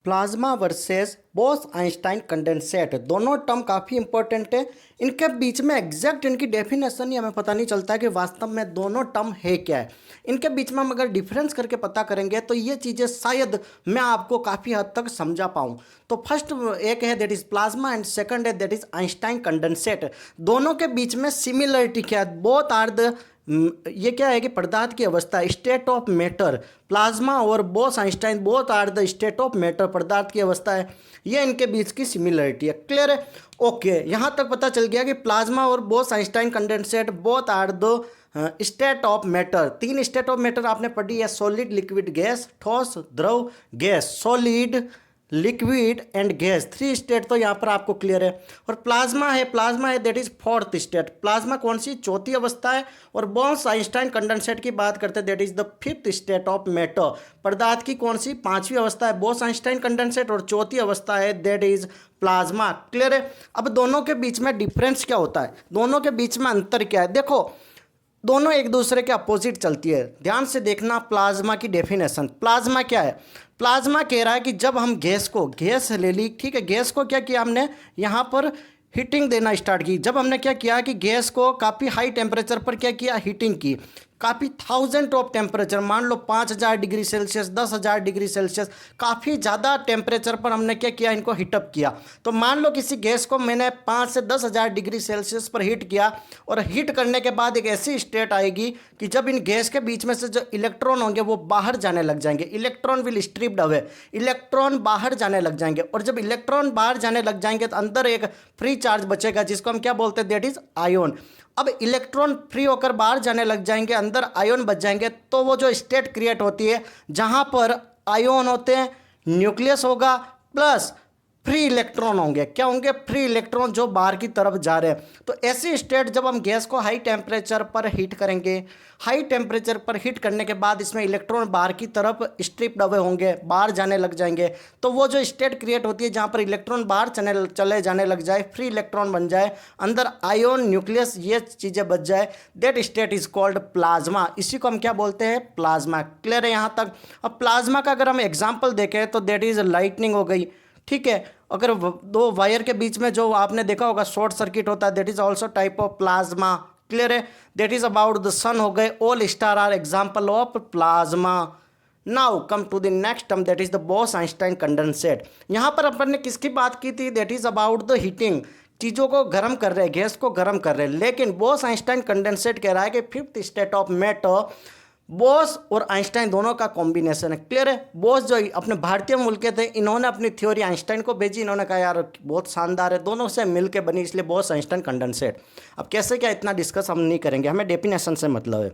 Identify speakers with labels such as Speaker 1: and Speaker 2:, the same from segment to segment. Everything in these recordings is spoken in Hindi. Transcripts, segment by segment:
Speaker 1: Plasma versus Bose Einstein condensate दोनों टर्म काफ़ी इंपॉर्टेंट है। इनके बीच में एग्जैक्ट इनकी डेफिनेशन ही हमें पता नहीं चलता है कि वास्तव में दोनों टर्म है क्या है। इनके बीच में हम अगर डिफरेंस करके पता करेंगे तो ये चीज़ें शायद मैं आपको काफ़ी हद तक समझा पाऊँ। तो फर्स्ट एक है that is plasma and second है दैट इज़ आइंस्टाइन कंडेंसेट। दोनों के बीच में सिमिलरिटी क्या है? बोथ आर द ये क्या है कि पदार्थ की अवस्था स्टेट ऑफ मैटर। प्लाज्मा और Bose Einstein both are the state of matter, पदार्थ की अवस्था है। ये इनके बीच की सिमिलरिटी है। क्लियर है? ओके, यहाँ तक पता चल गया कि प्लाज्मा और Bose Einstein condensate both are the state of matter. तीन स्टेट ऑफ मैटर आपने पढ़ी है, सॉलिड, लिक्विड, गैस, ठोस, द्रव, gas. Solid, liquid and gas, three state तो यहाँ पर आपको क्लियर है। और प्लाज्मा है that is fourth state. Plasma कौन सी? चौथी अवस्था है। और बोस आइंस्टाइन कंडेंसेट की बात करते हैं that is the fifth state of matter. पदार्थ की कौन सी? पांचवी अवस्था है बोस आइंस्टाइन कंडेंसेट और चौथी अवस्था है दैट इज प्लाज्मा। क्लियर है? अब दोनों के बीच में डिफरेंस क्या होता है, दोनों के बीच में अंतर क्या है? देखो, दोनों एक दूसरे के अपोजिट चलती है। ध्यान से देखना प्लाज्मा की डेफिनेशन। प्लाज्मा क्या है? प्लाज्मा कह रहा है कि जब हम गैस ले ली, ठीक है, गैस को क्या किया हमने, यहाँ पर हीटिंग देना स्टार्ट की। जब हमने क्या किया कि गैस को काफ़ी हाई टेम्परेचर पर क्या किया, हीटिंग की, काफ़ी थाउजेंड ऑफ टेम्परेचर, मान लो 5000 डिग्री सेल्सियस, 10,000 डिग्री सेल्सियस, काफ़ी ज़्यादा टेम्परेचर पर हमने क्या किया, इनको हीटअप किया। तो मान लो किसी गैस को मैंने 5 से 10,000 डिग्री सेल्सियस पर हीट किया, और हीट करने के बाद एक ऐसी स्टेट आएगी कि जब इन गैस के बीच में से जो इलेक्ट्रॉन होंगे वो बाहर जाने लग जाएंगे। Electron will stripped away, electron बाहर जाने लग जाएंगे। और जब इलेक्ट्रॉन बाहर जाने लग जाएंगे तो अंदर एक फ्री चार्ज बचेगा जिसको हम क्या बोलते हैं, दैट इज आयोन। अब इलेक्ट्रॉन फ्री होकर बाहर जाने लग जाएंगे, अंदर आयोन बच जाएंगे, तो वो जो स्टेट क्रिएट होती है जहां पर आयोन होते हैं, न्यूक्लियस होगा, प्लस फ्री इलेक्ट्रॉन होंगे। क्या होंगे? फ्री इलेक्ट्रॉन जो बाहर की तरफ जा रहे हैं। तो ऐसी स्टेट जब हम गैस को हाई टेम्परेचर पर हीट करेंगे, हाई टेम्परेचर पर हीट करने के बाद इसमें इलेक्ट्रॉन बाहर की तरफ स्ट्रिप्ड अवे होंगे, बाहर जाने लग जाएंगे। तो वो जो स्टेट क्रिएट होती है जहाँ पर इलेक्ट्रॉन बाहर चले जाने लग जाए, फ्री इलेक्ट्रॉन बन जाए, अंदर आयोन, न्यूक्लियस, ये चीज़ें बच जाए, that state is called plasma. इसी को हम क्या बोलते हैं? प्लाज्मा। क्लियर है यहाँ तक? अब प्लाज्मा का अगर हम एग्जाम्पल देखें तो दैट इज लाइटनिंग हो गई, ठीक है। अगर दो वायर के बीच में जो आपने देखा होगा शॉर्ट सर्किट होता है, that is also type of plasma. Clear है? That is about the sun हो गए, all star are example of plasma. Now come to the next term that is the Bose Einstein condensate. यहाँ पर अपन ने किसकी बात की थी? That is about the heating, चीज़ों को गर्म कर रहे हैं, गैस को गर्म कर रहे हैं। लेकिन बोस आइंस्टाइन कंडेंसेट कह रहा है कि fifth state of matter Bose और आइंस्टाइन दोनों का कॉम्बिनेशन है। क्लियर है? बोस जो अपने भारतीय मूल के थे, इन्होंने अपनी थ्योरी आइंस्टाइन को भेजी, इन्होंने कहा यार बहुत शानदार है, दोनों से मिलके बनी, इसलिए बोस आइंस्टाइन कंडेंसेट। अब कैसे क्या, इतना डिस्कस हम नहीं करेंगे, हमें डेफिनेशन से मतलब है।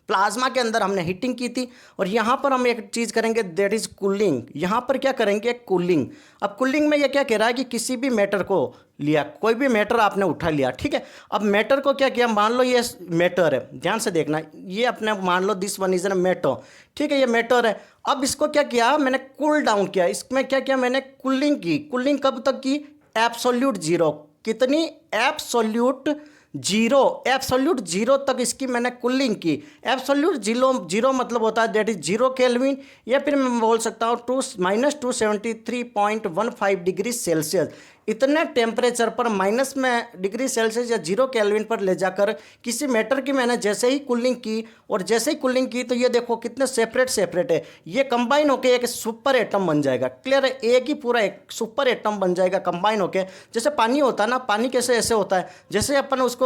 Speaker 1: प्लाज्मा के अंदर हमने हीटिंग की थी, और यहाँ पर हम एक चीज़ करेंगे दैट इज कूलिंग। यहाँ पर क्या करेंगे? कूलिंग। अब कूलिंग में ये क्या कह रहा है कि किसी भी मैटर को लिया, कोई भी मैटर आपने उठा लिया, ठीक है। अब मैटर को क्या किया, मान लो ये मैटर है, ध्यान से देखना, ये अपने मान लो this one is an matter, ठीक है, ये मैटर है। अब इसको क्या किया मैंने? कूल डाउन किया। इसमें क्या किया मैंने? कूलिंग की। कूलिंग कब तक की? Absolute zero. कितनी? Absolute zero. एब्सोल्यूट जीरो तक इसकी मैंने कूलिंग की। एब्सोल्यूट जीरो मतलब होता है दैट इज 0 केल्विन, या फिर मैं बोल सकता हूँ -273.15 डिग्री सेल्सियस। इतने टेम्परेचर पर माइनस में डिग्री सेल्सियस या 0 केल्विन पर ले जाकर किसी मैटर की मैंने जैसे ही कूलिंग की, और जैसे ही कूलिंग की तो ये देखो कितने सेपरेट है, ये कंबाइन होकर एक सुपर एटम बन जाएगा। क्लियर है? एक ही पूरा एक सुपर एटम बन जाएगा कंबाइन होकर। जैसे पानी होता है ना, पानी कैसे ऐसे होता है, जैसे अपन उसको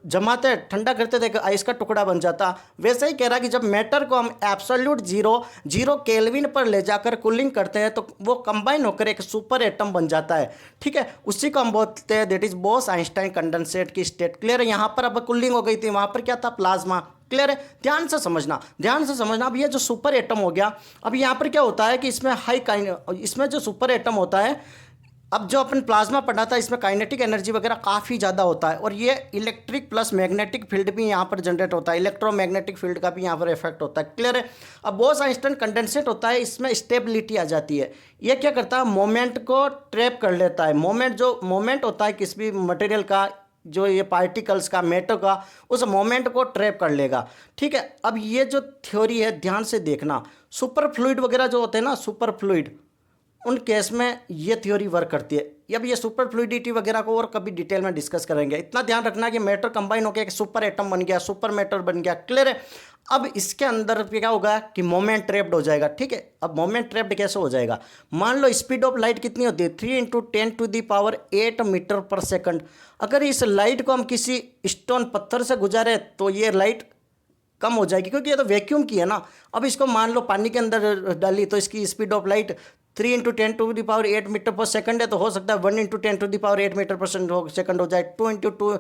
Speaker 1: जमाते ठंडा करते थे आइस का टुकड़ा बन जाता, वैसे ही कह रहा है कि जब मैटर को हम एब्सोल्यूट जीरो केल्विन पर ले जाकर कूलिंग करते हैं तो वो कंबाइन होकर एक सुपर एटम बन जाता है, ठीक है। उसी को हम बोलते हैं that is Bose Einstein condensate की स्टेट। क्लियर है? यहाँ पर अब कूलिंग हो गई थी, वहां पर क्या था? प्लाज्मा। क्लियर है? ध्यान से समझना, ध्यान से समझना। अब ये जो सुपर एटम हो गया, अब यहाँ पर क्या होता है कि इसमें जो सुपर एटम होता है, अब जो अपन प्लाज्मा पढ़ा था इसमें काइनेटिक एनर्जी वगैरह काफ़ी ज़्यादा होता है, और ये इलेक्ट्रिक प्लस मैग्नेटिक फील्ड भी यहाँ पर जनरेट होता है, इलेक्ट्रोमैग्नेटिक फील्ड का भी यहाँ पर इफेक्ट होता है। क्लियर है? अब बोस आइंस्टाइन कंडेंसेट होता है, इसमें स्टेबिलिटी आ जाती है। ये क्या करता है? मोमेंट को ट्रैप कर लेता है। मोमेंट होता है किसी भी मटेरियल का, जो ये पार्टिकल्स का, मैटर का, उस मोमेंट को ट्रैप कर लेगा, ठीक है। अब ये जो थ्योरी है ध्यान से देखना, सुपर फ्लूइड वगैरह जो होते हैं ना, सुपर फ्लूइड, उन केस में ये थ्योरी वर्क करती है। अब ये सुपर फ्लूइडिटी वगैरह को और कभी डिटेल में डिस्कस करेंगे। इतना ध्यान रखना कि मैटर कंबाइन होकर एक सुपर एटम बन गया, सुपर मैटर बन गया। क्लियर है। अब इसके अंदर क्या होगा कि मोमेंट ट्रैप्ड हो जाएगा। ठीक है, अब मोमेंट ट्रैप्ड कैसे हो जाएगा? मान लो स्पीड ऑफ लाइट कितनी होती है? 3 × 10⁸ मीटर पर सेकंड। अगर इस लाइट को हम किसी स्टोन पत्थर से गुजारे तो ये लाइट कम हो जाएगी, क्योंकि ये तो वैक्यूम की है ना। अब इसको मान लो पानी के अंदर डाली तो इसकी स्पीड ऑफ लाइट 3 × 10⁸ मीटर पर सेकंड है, तो हो सकता है 1 × 10⁸ मीटर पर सेकंड हो जाए, 2 ×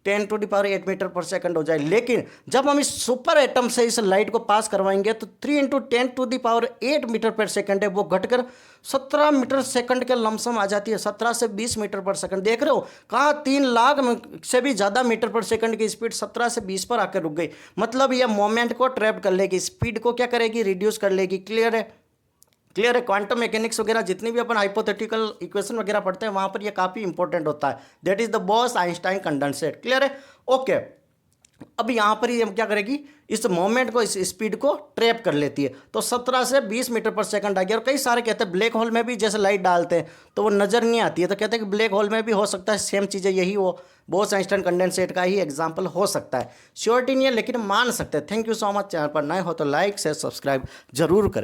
Speaker 1: 10⁸ मीटर पर सेकंड हो जाए। लेकिन जब हम इस सुपर एटम से इस लाइट को पास करवाएंगे तो 3 × 10⁸ मीटर पर सेकंड है, वो घटकर 17 मीटर सेकंड के लमसम आ जाती है। 17 से 20 मीटर पर सेकंड। देख रहे हो कहाँ 3 लाख से भी ज़्यादा मीटर पर सेकंड की स्पीड 17 से 20 पर आकर रुक गई। मतलब ये मोमेंट को ट्रैप कर लेगी, स्पीड को क्या करेगी? रिड्यूस कर लेगी। क्लियर है? क्लियर है। क्वांटम मैकेनिक्स वगैरह जितनी भी अपन हाइपोथेटिकल इक्वेशन वगैरह पढ़ते हैं वहाँ पर ये काफ़ी इंपॉर्टेंट होता है। That is the boss Einstein condensate. Clear है। ओके, अब यहाँ पर ये क्या करेगी? इस मोमेंट को, इस स्पीड को ट्रैप कर लेती है। तो 17 से 20 मीटर पर सेकंड आ गया। और कई सारे कहते हैं ब्लैक होल में भी जैसे लाइट डालते हैं तो वो नज़र नहीं आती है, तो कहते हैं कि ब्लैक होल में भी हो सकता है सेम चीज़ें यही हो। बोस आइंस्टाइन कंडेंसेट का ही एग्जाम्पल हो सकता है। श्योरिटी नहीं है लेकिन मान सकते हैं। Thank you so much. Channel पर नए हो तो लाइक शेयर सब्सक्राइब जरूर करें।